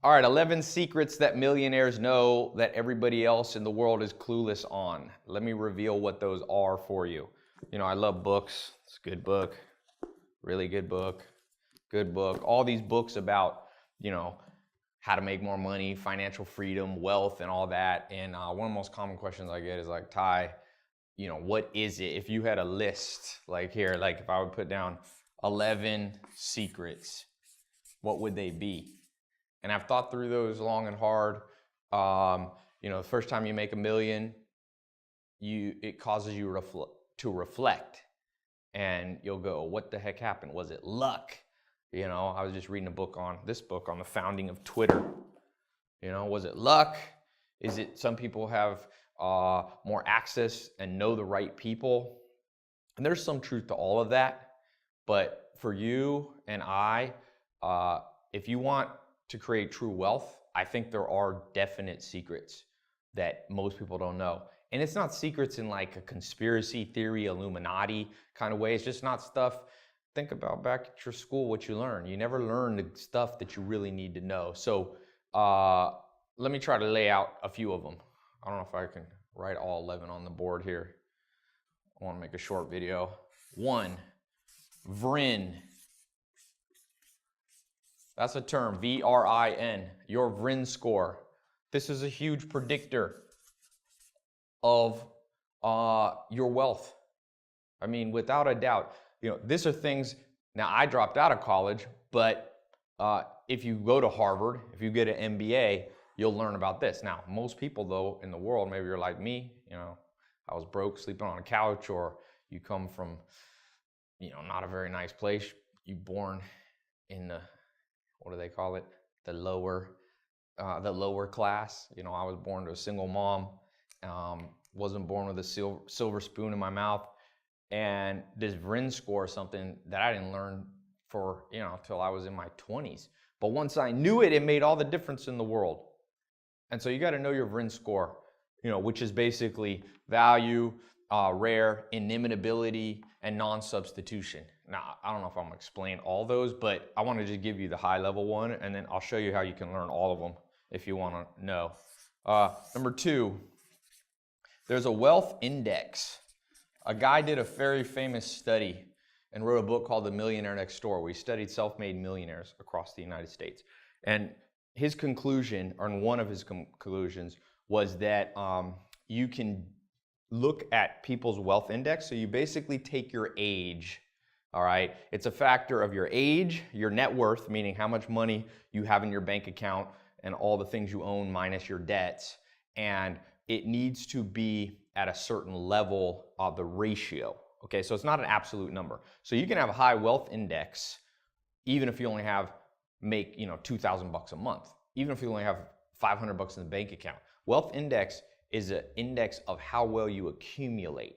All right, 11 secrets that millionaires know that everybody else in the world is clueless on. Let me reveal what those are for you. You know, I love books. It's a good book, really good book, good book. All these books about, you know, how to make more money, financial freedom, wealth, and all that. And one of the most common questions I get is like, Ty, you know, what is it? If you had a list, like here, like if I would put down 11 secrets, what would they be? And I've thought through those long and hard. You know, the first time you make $1 million, it causes you to reflect. And you'll go, what the heck happened? Was it luck? You know, I was just reading this book on the founding of Twitter. You know, was it luck? Is it some people have more access and know the right people? And there's some truth to all of that. But for you and I, if you want to create true wealth, I think there are definite secrets that most people don't know. And it's not secrets in like a conspiracy theory, Illuminati kind of way. It's just not stuff. Think about back at your school, what you learn. You never learn the stuff that you really need to know. So let me try to lay out a few of them. I don't know if I can write all 11 on the board here. I want to make a short video. 1, VRIN. That's a term, V-R-I-N, your VRIN score. This is a huge predictor of your wealth. I mean, without a doubt, you know, these are things, now I dropped out of college, but if you go to Harvard, if you get an MBA, you'll learn about this. Now, most people though in the world, maybe you're like me, you know, I was broke, sleeping on a couch, or you come from, you know, not a very nice place. You born in the, what do they call it? The lower class. You know, I was born to a single mom. Wasn't born with a silver spoon in my mouth. And this VRIN score is something that I didn't learn for, you know, till I was in my 20s. But once I knew it, it made all the difference in the world. And so you got to know your VRIN score, you know, which is basically value, rare, inimitability, and non-substitution. Now, I don't know if I'm gonna explain all those, but I want to just give you the high level one, and then I'll show you how you can learn all of them if you want to know. Number 2, there's a wealth index. A guy did a very famous study and wrote a book called The Millionaire Next Door, where he studied self-made millionaires across the United States. And his conclusion, or one of his conclusions, was that you can look at people's wealth index. So you basically take your age. All right, it's a factor of your age, your net worth, meaning how much money you have in your bank account and all the things you own minus your debts. And it needs to be at a certain level of the ratio. Okay, so it's not an absolute number. So you can have a high wealth index even if you only make, you know, $2,000 a month, even if you only have $500 in the bank account. Wealth index is an index of how well you accumulate.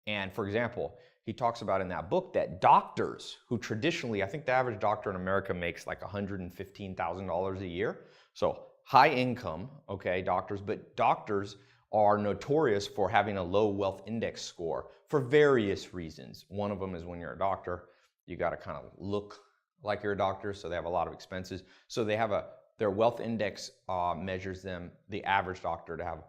And for example, he talks about in that book that doctors who traditionally, I think the average doctor in America makes like $115,000 a year. So high income, okay, doctors, but doctors are notorious for having a low wealth index score for various reasons. One of them is when you're a doctor, you got to kind of look like you're a doctor, so they have a lot of expenses. So they have their wealth index measures them, the average doctor, to have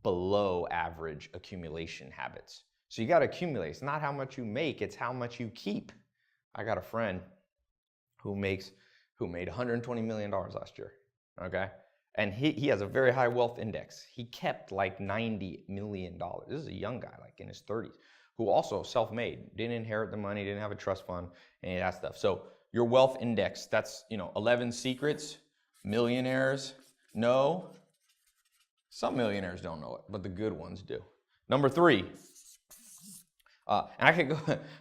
below average accumulation habits. So you got to accumulate. It's not how much you make, it's how much you keep. I got a friend who made $120 million last year, okay? And he has a very high wealth index. He kept like $90 million. This is a young guy, like in his 30s, who also self-made, didn't inherit the money, didn't have a trust fund, any of that stuff. So your wealth index, that's, you know, 11 secrets millionaires know. Some millionaires don't know it, but the good ones do. Number 3, and I could go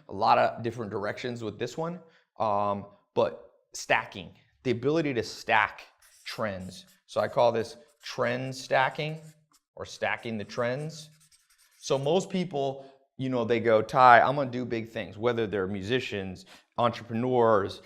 a lot of different directions with this one, but stacking, the ability to stack trends. So I call this trend stacking, or stacking the trends. So most people, you know, they go, Ty, I'm gonna do big things, whether they're musicians, entrepreneurs,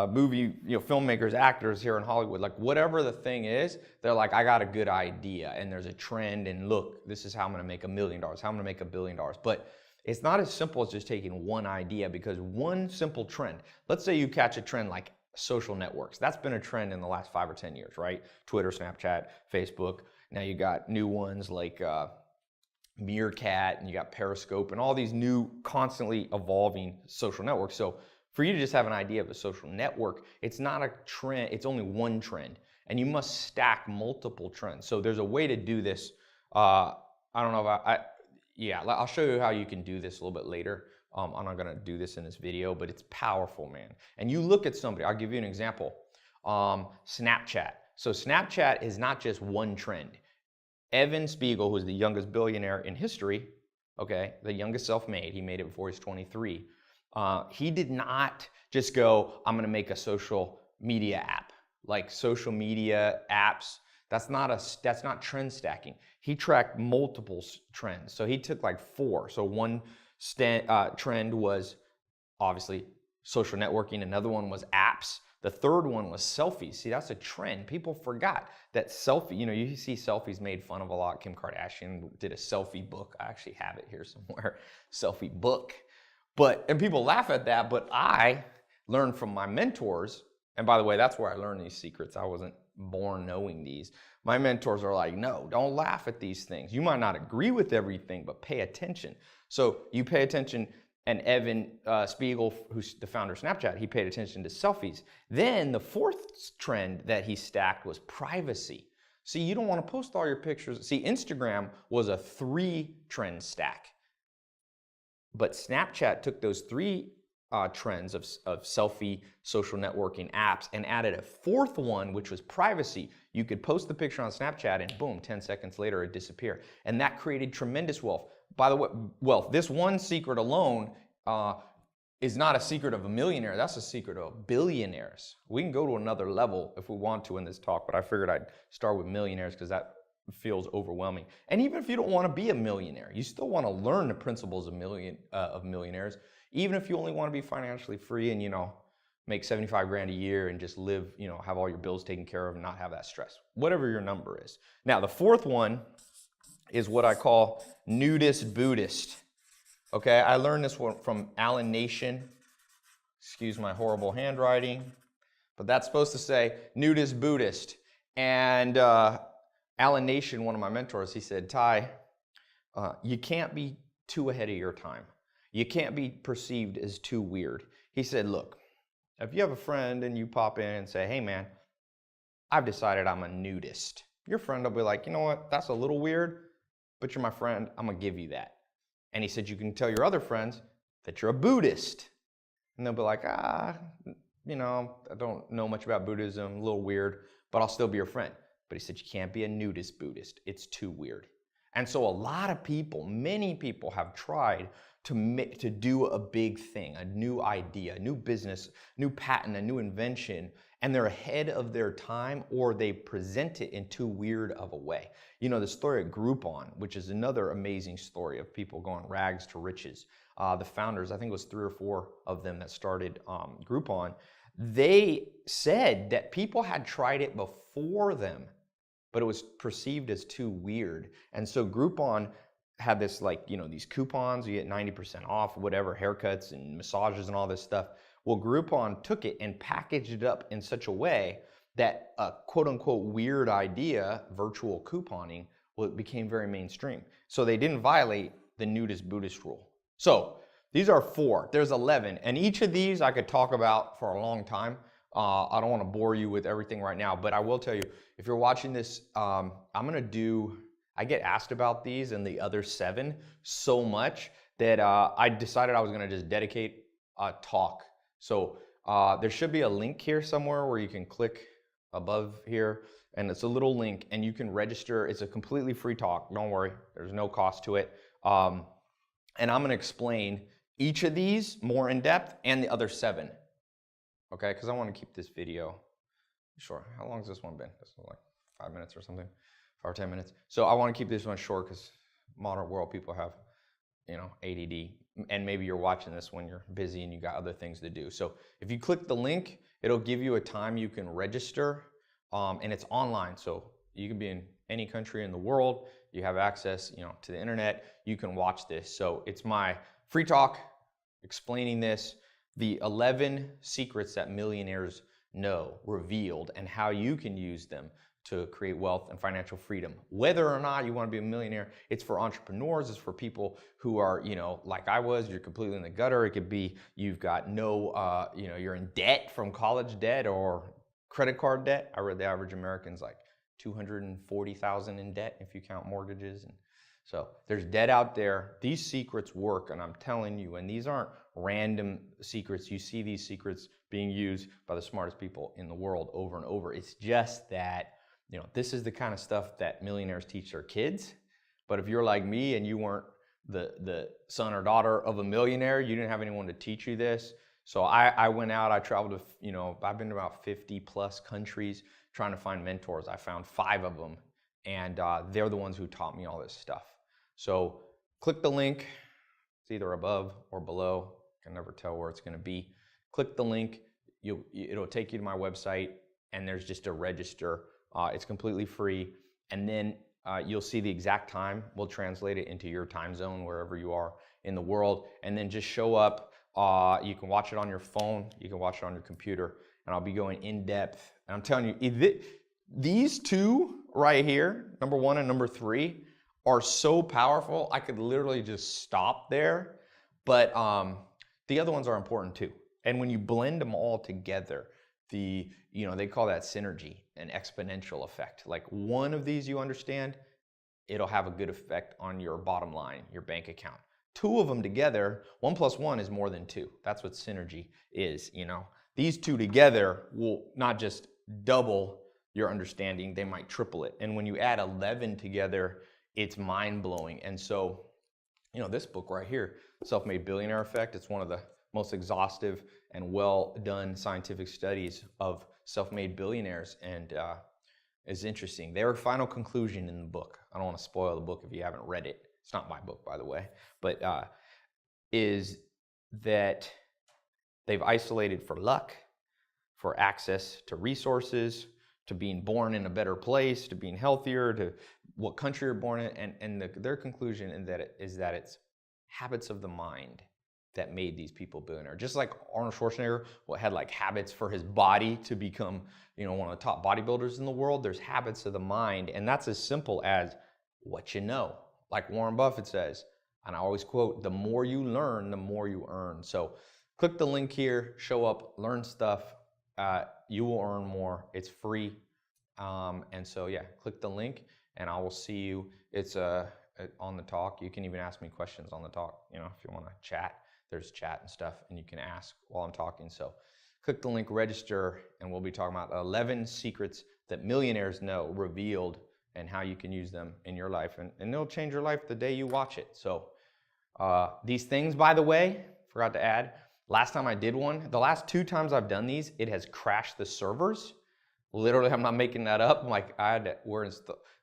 movie, you know, filmmakers, actors here in Hollywood, like whatever the thing is, they're like, I got a good idea, and there's a trend, and look, this is how I'm gonna make $1 million, how I'm gonna make $1 billion. But it's not as simple as just taking one idea, because one simple trend, let's say you catch a trend like social networks. That's been a trend in the last 5 or 10 years, right? Twitter, Snapchat, Facebook. Now you got new ones like Meerkat, and you got Periscope, and all these new constantly evolving social networks. So for you to just have an idea of a social network, it's not a trend, it's only one trend, and you must stack multiple trends. So there's a way to do this. I don't know if yeah, I'll show you how you can do this a little bit later. I'm not gonna do this in this video, but it's powerful, man. And you look at somebody, I'll give you an example. Snapchat. So Snapchat is not just one trend. Evan Spiegel, who's the youngest billionaire in history, okay, the youngest self-made, he made it before he's 23. He did not just go, I'm gonna make a social media app. Like social media apps, that's not trend stacking. He tracked multiple trends. So he took like 4. So one trend was obviously social networking. Another one was apps. The third one was selfies. See, that's a trend. People forgot that selfie, you see selfies made fun of a lot. Kim Kardashian did a selfie book. I actually have it here somewhere, selfie book. And people laugh at that, but I learned from my mentors, and by the way, that's where I learned these secrets. I wasn't born knowing these. My mentors are like, no, don't laugh at these things. You might not agree with everything, but pay attention. So you pay attention. And Evan Spiegel, who's the founder of Snapchat, he paid attention to selfies. Then the 4th trend that he stacked was privacy. See, you don't want to post all your pictures. See, Instagram was a 3-trend stack. But Snapchat took those 3 trends of selfie, social networking apps and added a 4th one, which was privacy. You could post the picture on Snapchat and boom, 10 seconds later it disappeared. And that created tremendous wealth. By the way, wealth, this one secret alone is not a secret of a millionaire. That's a secret of billionaires. We can go to another level if we want to in this talk, but I figured I'd start with millionaires because that feels overwhelming. And even if you don't want to be a millionaire, you still want to learn the principles of millionaires. Even if you only want to be financially free and, make 75 grand a year and just live, have all your bills taken care of and not have that stress, whatever your number is. Now, the 4th one is what I call nudist Buddhist. Okay, I learned this one from Alan Nation. Excuse my horrible handwriting, but that's supposed to say nudist Buddhist. And Alan Nation, one of my mentors, he said, Ty, you can't be too ahead of your time. You can't be perceived as too weird. He said, look, if you have a friend and you pop in and say, hey man, I've decided I'm a nudist. Your friend will be like, you know what, that's a little weird, but you're my friend, I'm gonna give you that. And he said, you can tell your other friends that you're a Buddhist. And they'll be like, I don't know much about Buddhism, a little weird, but I'll still be your friend. But he said, you can't be a nudist Buddhist. It's too weird. And so a lot of people, many people have tried to do a big thing, a new idea, a new business, new patent, a new invention, and they're ahead of their time, or they present it in too weird of a way. The story of Groupon, which is another amazing story of people going rags to riches. The founders, I think it was 3 or 4 of them that started Groupon, they said that people had tried it before them, but it was perceived as too weird. And so Groupon had this, these coupons, you get 90% off, whatever, haircuts and massages and all this stuff. Well, Groupon took it and packaged it up in such a way that a quote unquote weird idea, virtual couponing, it became very mainstream. So they didn't violate the nudist Buddhist rule. So these are 4, there's 11. And each of these I could talk about for a long time. I don't want to bore you with everything right now, but I will tell you, if you're watching this, I get asked about these and the other 7 so much that I decided I was going to just dedicate a talk. So there should be a link here somewhere where you can click above here, and it's a little link and you can register. It's a completely free talk. Don't worry, there's no cost to it. And I'm going to explain each of these more in depth and the other 7. Okay, because I want to keep this video short. How long has this one been? This is like 5 minutes or something. 5 or 10 minutes. So I want to keep this one short because modern world people have, ADD, and maybe you're watching this when you're busy and you got other things to do. So if you click the link, it'll give you a time you can register, and it's online. So you can be in any country in the world. You have access, to the internet. You can watch this. So it's my free talk explaining this, the 11 secrets that millionaires know revealed, and how you can use them to create wealth and financial freedom. Whether or not you want to be a millionaire, it's for entrepreneurs, it's for people who are, like I was, you're completely in the gutter. It could be you've got no, you're in debt from college debt or credit card debt. I read the average American's like 240,000 in debt if you count mortgages. And so there's debt out there. These secrets work, and I'm telling you, and these aren't random secrets. You see these secrets being used by the smartest people in the world over and over. It's just that, this is the kind of stuff that millionaires teach their kids. But if you're like me and you weren't the son or daughter of a millionaire, you didn't have anyone to teach you this. So I went out, I traveled to, I've been to about 50 plus countries trying to find mentors. I found 5 of them, and they're the ones who taught me all this stuff. So click the link. It's either above or below. I can never tell where it's going to be. Click the link. It'll take you to my website, and there's just a register. It's completely free. And then you'll see the exact time. We'll translate it into your time zone, wherever you are in the world. And then just show up. You can watch it on your phone. You can watch it on your computer. And I'll be going in depth. And I'm telling you, these 2 right here, number 1 and number 3, are so powerful. I could literally just stop there. But the other ones are important too. And when you blend them all together, they call that synergy, an exponential effect. Like one of these you understand, it'll have a good effect on your bottom line, your bank account. 2 of them together, 1 + 1 is more than 2. That's what synergy is, These 2 together will not just double your understanding, they might triple it. And when you add 11 together, it's mind-blowing. And so, this book right here, Self-Made Billionaire Effect, it's one of the most exhaustive and well-done scientific studies of self-made billionaires, and is interesting. Their final conclusion in the book, I don't want to spoil the book if you haven't read it. It's not my book, by the way, but is that they've isolated for luck, for access to resources, to being born in a better place, to being healthier, to what country you're born in, and their conclusion is that it's habits of the mind that made these people billionaire. Just like Arnold Schwarzenegger had like habits for his body to become, one of the top bodybuilders in the world, there's habits of the mind, and that's as simple as what you know. Like Warren Buffett says, and I always quote, the more you learn, the more you earn. So click the link here, show up, learn stuff. You will earn more. It's free. And so, yeah, click the link and I will see you. It's on the talk. You can even ask me questions on the talk, if you want to chat. There's chat and stuff, and you can ask while I'm talking. So click the link, register, and we'll be talking about 11 secrets that millionaires know revealed and how you can use them in your life. And they'll change your life the day you watch it. So these things, by the way, forgot to add, last time I did one, the last 2 times I've done these, it has crashed the servers. Literally, I'm not making that up. Like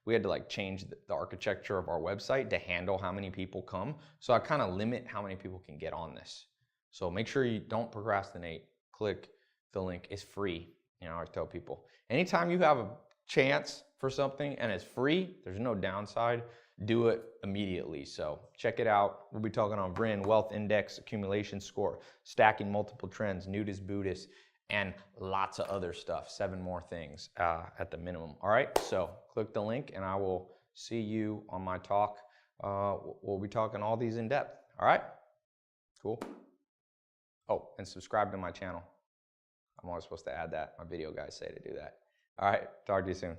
we had to like change the architecture of our website to handle how many people come. So I kind of limit how many people can get on this. So make sure you don't procrastinate. Click the link. It's free. I tell people, anytime you have a chance for something and it's free, there's no downside. Do it immediately. So check it out. We'll be talking on VRIN, Wealth Index, Accumulation Score, Stacking Multiple Trends, Nudist Buddhist, and lots of other stuff, 7 more things at the minimum. All right, so click the link and I will see you on my talk. We'll be talking all these in depth. All right, cool. Oh, and subscribe to my channel. I'm always supposed to add that. My video guys say to do that. All right, talk to you soon.